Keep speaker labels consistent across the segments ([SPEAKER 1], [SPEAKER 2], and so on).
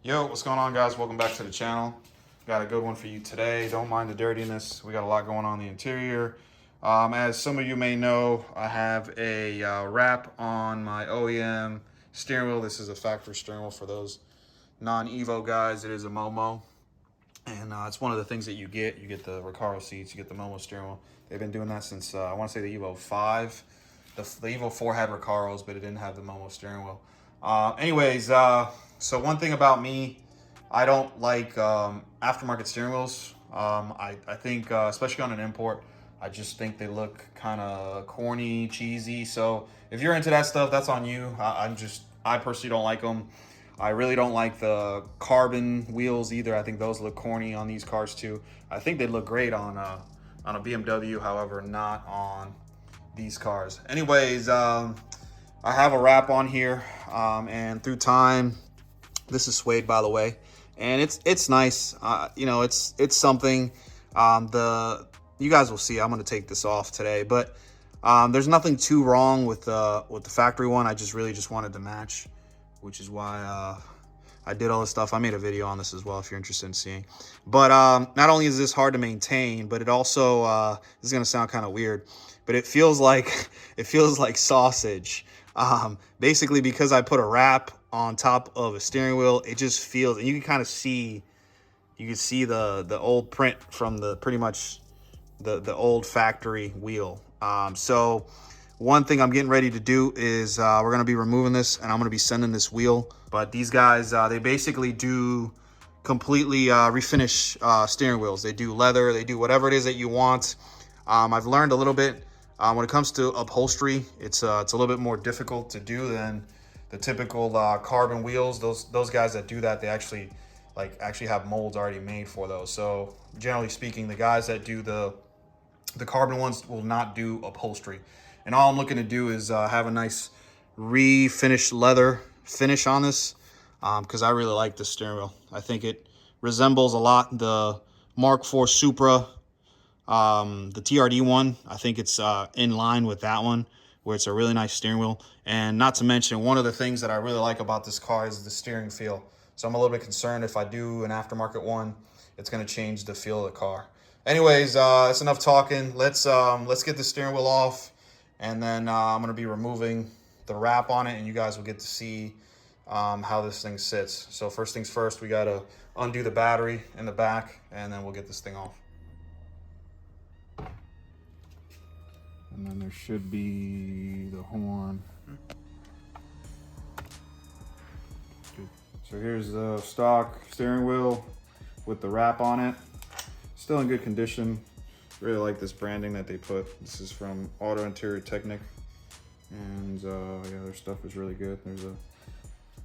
[SPEAKER 1] Yo, what's going on, guys? Welcome back to the channel. Got a good one for you today. Don't mind the dirtiness. We got a lot going on in the interior. As some of you may know, I have a wrap on my OEM steering wheel. This is a factory steering wheel for those non-Evo guys. It is a Momo. And it's one of the things that you get. You get the Recaro seats, you get the Momo steering wheel. They've been doing that since, I want to say the Evo 5. The Evo 4 had Recaros, but it didn't have the Momo steering wheel. So one thing about me, I don't like aftermarket steering wheels. I think, especially on an import, I just think they look kind of corny, cheesy. So if you're into that stuff, that's on you. I personally don't like them. I really don't like the carbon wheels either. I think those look corny on these cars too. I think they look great on a BMW, however, not on these cars. Anyways, I have a wrap on here, and through time, this is suede, by the way, and it's nice. You know, it's something. You guys will see. I'm gonna take this off today, but there's nothing too wrong with the factory one. I really just wanted to match, which is why I did all this stuff. I made a video on this as well if you're interested in seeing. But not only is this hard to maintain, but it also this is gonna sound kind of weird, but it feels like sausage. Basically, because I put a wrap on top of a steering wheel, it just feels, and you can kind of see, the old print from pretty much the old factory wheel. So one thing I'm getting ready to do is we're going to be removing this, and I'm going to be sending this wheel. But these guys, they basically do completely refinish steering wheels. They do leather, they do whatever it is that you want. I've learned a little bit when it comes to upholstery. It's a little bit more difficult to do than the typical carbon wheels. Those guys that do that, they actually have molds already made for those. So generally speaking, the guys that do the carbon ones will not do upholstery. And all I'm looking to do is have a nice refinished leather finish on this, because I really like this steering wheel. I think it resembles a lot the Mark IV Supra, the TRD one. I think it's in line with that one, where it's a really nice steering wheel. And not to mention, one of the things that I really like about this car is the steering feel. So I'm a little bit concerned if I do an aftermarket one, it's going to change the feel of the car. Anyways, it's enough talking. Let's get the steering wheel off, and then I'm going to be removing the wrap on it, and you guys will get to see how this thing sits. So first things first, we got to undo the battery in the back, and then we'll get this thing off. And then there should be the horn. Good. So here's the stock steering wheel with the wrap on it. Still in good condition. Really like this branding that they put. This is from Auto Interior Technic. And yeah, their stuff is really good. There's a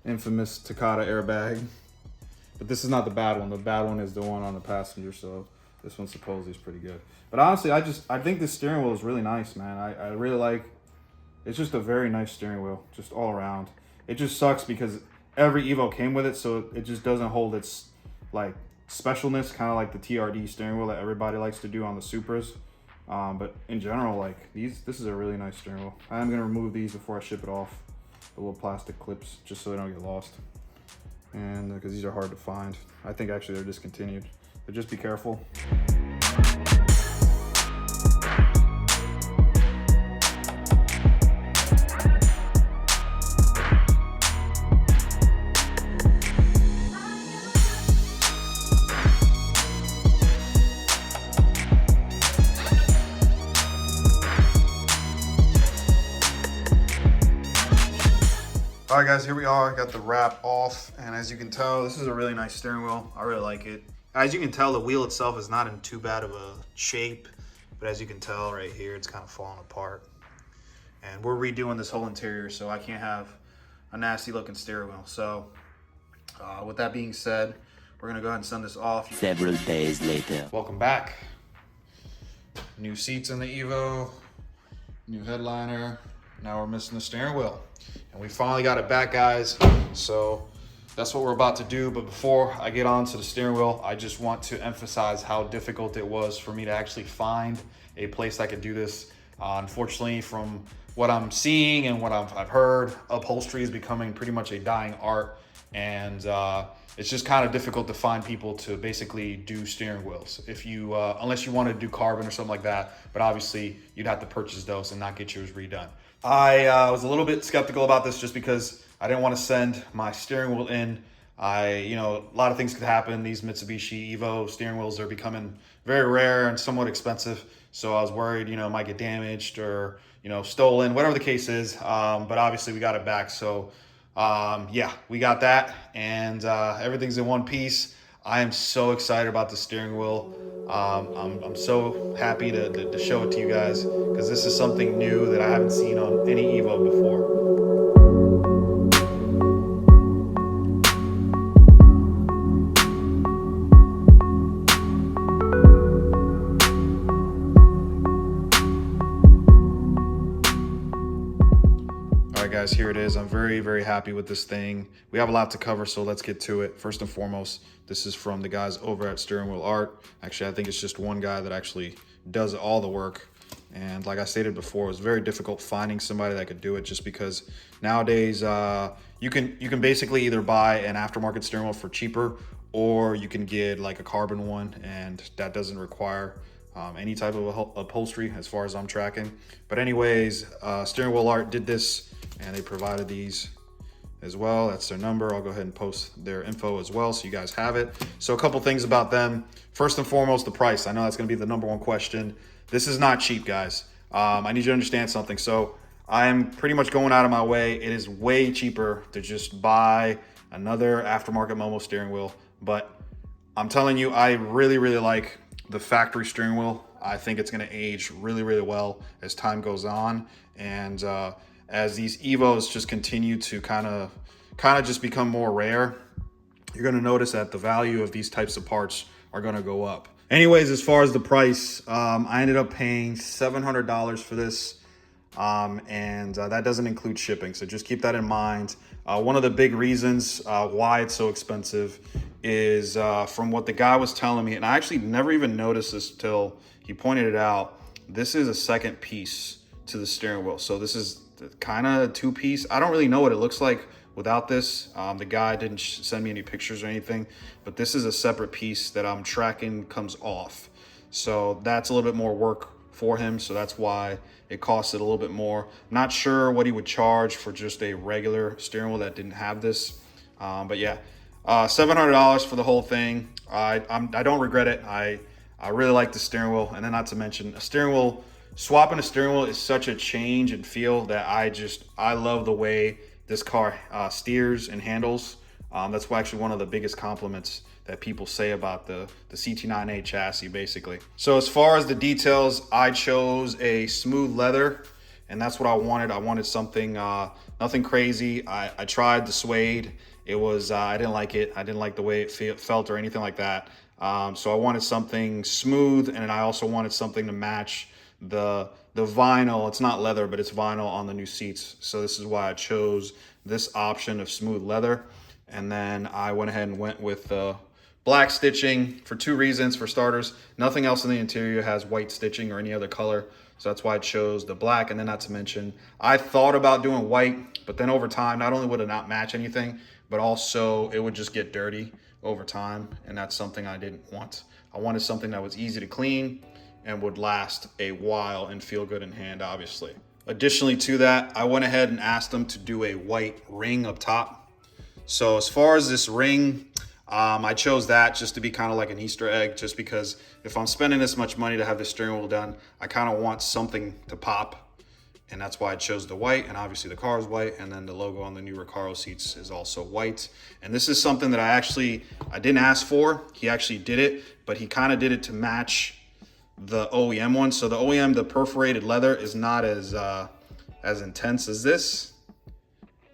[SPEAKER 1] infamous Takata airbag. But this is not the bad one. The bad one is the one on the passenger, so this one supposedly is pretty good. But honestly, I think this steering wheel is really nice, man. I really like, it's just a very nice steering wheel, just all around. It just sucks because every Evo came with it, so it just doesn't hold its like specialness, kind of like the TRD steering wheel that everybody likes to do on the Supras. But in general, like this is a really nice steering wheel. I'm gonna remove these before I ship it off, the little plastic clips, just so they don't get lost. And because these are hard to find. I think actually they're discontinued, but just be careful. All right, guys, here we are. I got the wrap off, and as you can tell, this is a really nice steering wheel. I really like it. As you can tell, the wheel itself is not in too bad of a shape, but as you can tell right here, it's kind of falling apart. And we're redoing this whole interior, so I can't have a nasty looking steering wheel. So with that being said, we're gonna go ahead and send this off.
[SPEAKER 2] Several days later.
[SPEAKER 1] Welcome back. New seats in the Evo, new headliner. Now we're missing the steering wheel. And we finally got it back, guys. So that's what we're about to do. But before I get on to the steering wheel, I just want to emphasize how difficult it was for me to actually find a place that could do this. Unfortunately, from what I'm seeing and what I've heard, upholstery is becoming pretty much a dying art. and it's just kind of difficult to find people to basically do steering wheels if you unless you want to do carbon or something like that. But obviously you'd have to purchase those and not get yours redone. I was a little bit skeptical about this just because I didn't want to send my steering wheel in. A lot of things could happen. These Mitsubishi Evo steering wheels are becoming very rare and somewhat expensive. So I was worried, it might get damaged or, stolen, whatever the case is. But obviously we got it back. So yeah, we got that, and everything's in one piece. I am so excited about the steering wheel. I'm so happy to show it to you guys because this is something new that I haven't seen on any Evo before. All right, guys, here it is. I'm very, very happy with this thing. We have a lot to cover, so let's get to it. First and foremost, this is from the guys over at Steering Wheel Art. Actually, I think it's just one guy that actually does all the work. And like I stated before, it's very difficult finding somebody that could do it just because nowadays you can basically either buy an aftermarket steering wheel for cheaper, or you can get like a carbon one, and that doesn't require any type of upholstery as far as I'm tracking. But anyways, Steering Wheel Art did this, and they provided these as well. That's their number. I'll go ahead and post their info as well so you guys have it. So a couple things about them. First and foremost, the price. I know that's going to be the number one question. This is not cheap, guys. I need you to understand something. So I am pretty much going out of my way. It is way cheaper to just buy another aftermarket Momo steering wheel. But I'm telling you, I really, really like the factory steering wheel. I think it's going to age really, really well as time goes on. And as these Evos just continue to kind of just become more rare, you're going to notice that the value of these types of parts are going to go up. Anyways, as far as the price, I ended up paying $700 for this, and that doesn't include shipping. So just keep that in mind. One of the big reasons why it's so expensive is from what the guy was telling me, and I actually never even noticed this till he pointed it out. This is a second piece to the steering wheel. So this is kind of two-piece. I don't really know what it looks like without this. The guy didn't send me any pictures or anything, but this is a separate piece that I'm tracking comes off. So that's a little bit more work for him. So that's why it costed a little bit more. Not sure what he would charge for just a regular steering wheel that didn't have this. But yeah, $700 for the whole thing. I don't regret it. I really like the steering wheel. And then not to mention swapping a steering wheel is such a change and feel that I love the way this car steers and handles. That's actually one of the biggest compliments that people say about the CT9A chassis, basically. So as far as the details, I chose a smooth leather, and that's what I wanted. I wanted something, nothing crazy. I tried the suede. It was, I didn't like it. I didn't like the way it felt or anything like that. So I wanted something smooth, and I also wanted something to match the vinyl. It's not leather, but it's vinyl on the new seats. So this is why I chose this option of smooth leather. And then I went ahead and went with the black stitching for two reasons. For starters, nothing else in the interior has white stitching or any other color. So that's why I chose the black. And then not to mention, I thought about doing white, but then over time, not only would it not match anything, but also it would just get dirty over time. And that's something I didn't want. I wanted something that was easy to clean and would last a while and feel good in hand, obviously. Additionally to that, I went ahead and asked them to do a white ring up top. So as far as this ring, I chose that just to be kind of like an Easter egg, just because if I'm spending this much money to have the steering wheel done, I kind of want something to pop. And that's why I chose the white, and obviously the car is white, and then the logo on the new Recaro seats is also white. And this is something that I didn't ask for. He actually did it, but he kind of did it to match the OEM one. So the OEM, the perforated leather, is not as intense as this,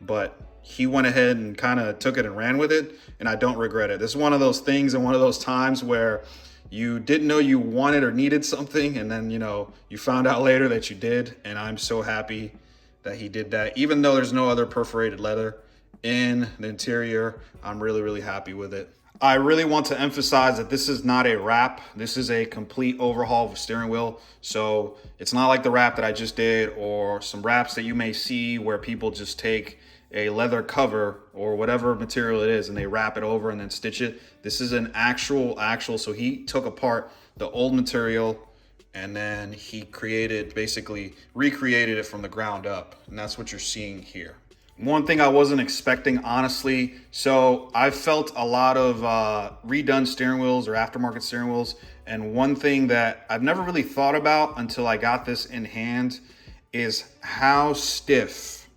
[SPEAKER 1] but he went ahead and kind of took it and ran with it, and I don't regret it. This is one of those things and one of those times where you didn't know you wanted or needed something, and then you found out later that you did, and I'm so happy that he did that. Even though there's no other perforated leather in the interior, I'm really, really happy with it. I really want to emphasize that this is not a wrap. This is a complete overhaul of the steering wheel. So it's not like the wrap that I just did or some wraps that you may see where people just take a leather cover or whatever material it is and they wrap it over and then stitch it. This is an actual, so he took apart the old material and then he basically recreated it from the ground up. And that's what you're seeing here. One thing I wasn't expecting, honestly. So I've felt a lot of redone steering wheels or aftermarket steering wheels. And one thing that I've never really thought about until I got this in hand is how stiff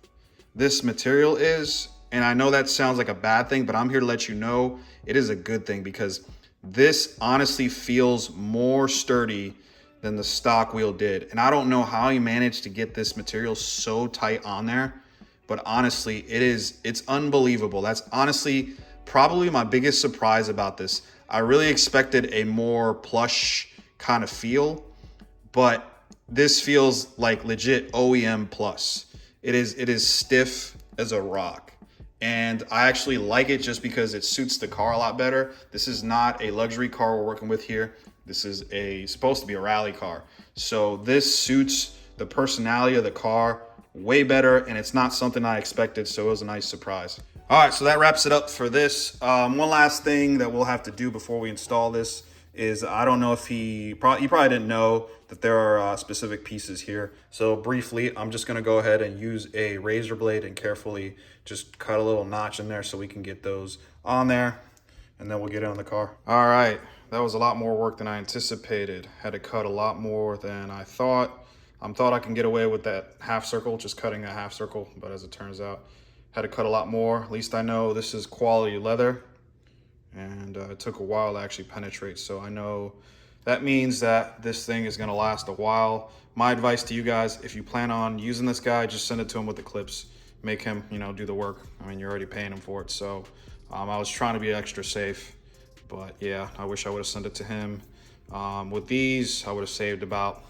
[SPEAKER 1] this material is. And I know that sounds like a bad thing, but I'm here to let you know it is a good thing, because this honestly feels more sturdy than the stock wheel did. And I don't know how he managed to get this material so tight on there, but honestly, it's unbelievable. That's honestly probably my biggest surprise about this. I really expected a more plush kind of feel, but this feels like legit OEM plus. It is stiff as a rock. And I actually like it just because it suits the car a lot better. This is not a luxury car we're working with here. This is supposed to be a rally car. So this suits the personality of the car way better, and it's not something I expected, so it was a nice surprise. All right, so that wraps it up for this. One last thing that we'll have to do before we install this is, I don't know if he probably didn't know that there are specific pieces here. So briefly, I'm just gonna go ahead and use a razor blade and carefully just cut a little notch in there so we can get those on there, and then we'll get it on the car. All right, that was a lot more work than I anticipated. Had to cut a lot more than I thought. Thought I can get away with that half circle, just cutting a half circle, but as it turns out, had to cut a lot more. At least I know this is quality leather, and it took a while to actually penetrate, so I know that means that this thing is gonna last a while. My advice to you guys, if you plan on using this guy, just send it to him with the clips. Make him, do the work. I mean, you're already paying him for it, so I was trying to be extra safe, but yeah, I wish I would have sent it to him. With these, I would have saved about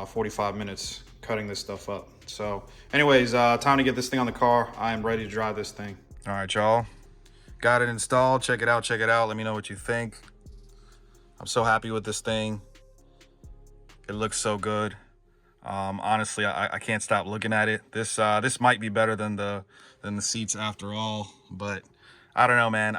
[SPEAKER 1] 45 minutes cutting this stuff up. So anyways, time to get this thing on the car. I am ready to drive this thing. All right, y'all, got it installed. Check it out. Let me know what you think. I'm so happy with this thing. It looks so good. Honestly, I can't stop looking at it. This might be better than the seats after all, but I don't know, man.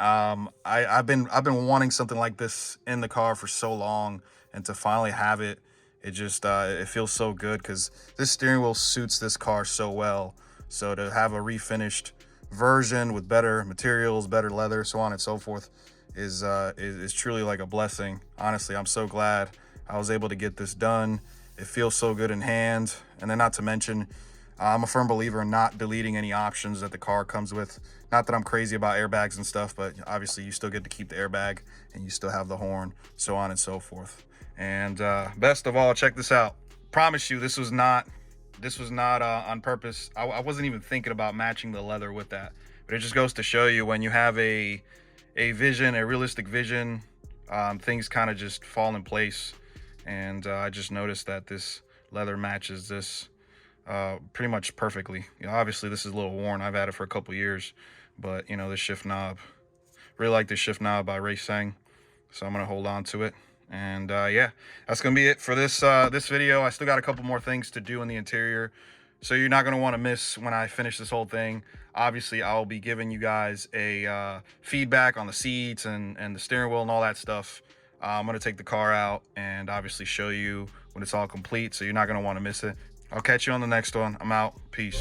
[SPEAKER 1] I've been wanting something like this in the car for so long, and to finally have it, it just it feels so good, because this steering wheel suits this car so well. So to have a refinished version with better materials, better leather, so on and so forth, is truly like a blessing. Honestly, I'm so glad I was able to get this done. It feels so good in hand. And then, not to mention, I'm a firm believer in not deleting any options that the car comes with. Not that I'm crazy about airbags and stuff, but obviously you still get to keep the airbag and you still have the horn, so on and so forth. And best of all, check this out. Promise you, this was not on purpose. I wasn't even thinking about matching the leather with that, but it just goes to show you, when you have a vision, a realistic vision, things kind of just fall in place. And I just noticed that this leather matches this pretty much perfectly. Obviously this is a little worn. I've had it for a couple years, but the shift knob, really like this shift knob by Ray Sang, so I'm gonna hold on to it. And yeah, that's gonna be it for this video. I still got a couple more things to do in the interior, so you're not gonna want to miss when I finish this whole thing. Obviously, I'll be giving you guys a feedback on the seats and the steering wheel and all that stuff. I'm gonna take the car out and obviously show you when it's all complete, so you're not gonna want to miss it. I'll catch you on the next one. I'm out. Peace.